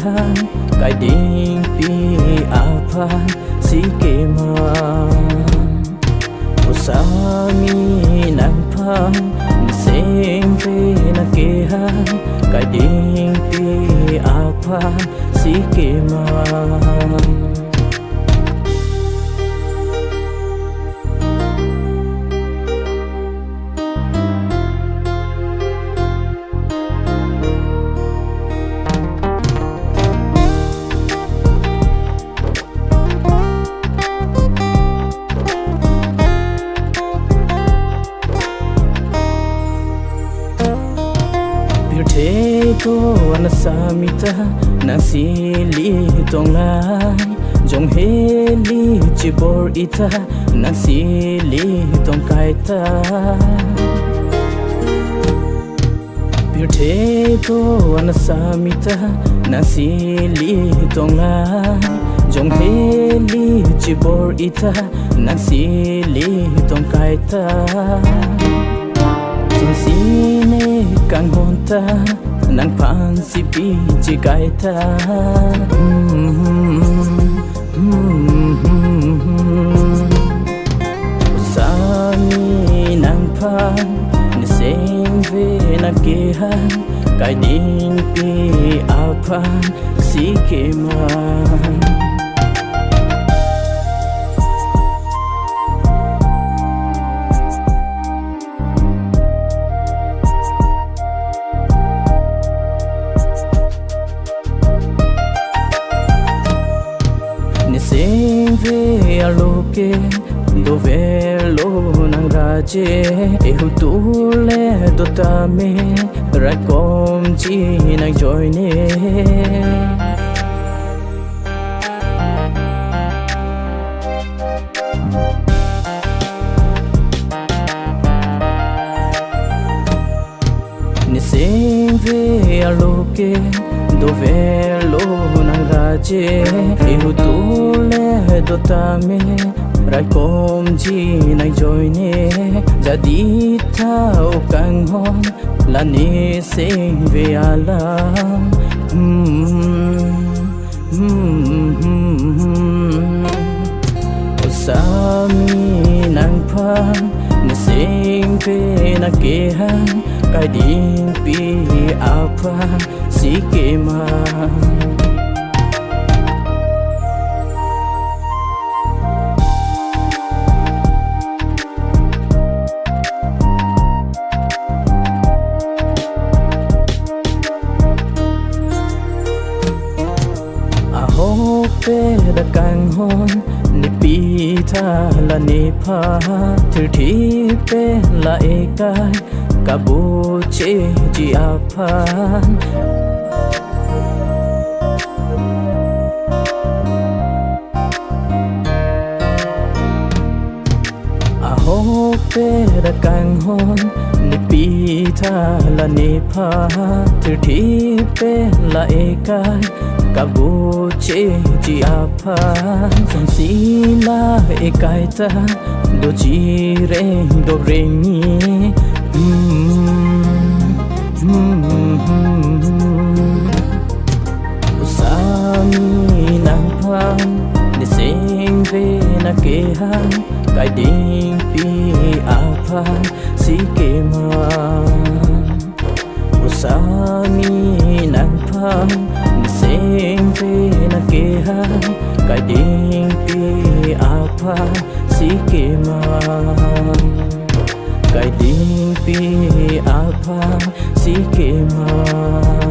hang cái đinh pi apa si ke ma usami nang phang seng ve na ke hang cái đinh pi apa si ke ma thế to anh samita na sili tong lai jong heli chibor ita na sili tong kaita thế to anh samita na sili tong lai jong heli chibor ita na sili tong kaita sine kang honta nang pan si pi chi kai ta sami nang pan ni seng ve na ke han kai ding pi apan si ke ma sing ve aloke do velo nang raje ehu tu le do tame ra kom chi nang joy ne ni sing ve aloke do velo nang raje ehu tu le do tame rai kom ji nai joy ne jadi thao kang hon la ni sing ve ala sami nang phan ni sing ve na ke han kai ding pi apa si ke ma pe da kang hon ni pi tha la ni pha thir thi pe la e kai ka bu che ji a phan a ho pe da kang hon ni pi tha la ni pha thir thi pe la e kai ka bu che ji apa son si la e kai ta do chi re ni usami nang phan ni sing ve na ke han kai ding pi apa si ke ma usami nang phan sing ve na ke han kai ding pi apa si ke ma kai ding pi apa si ke ma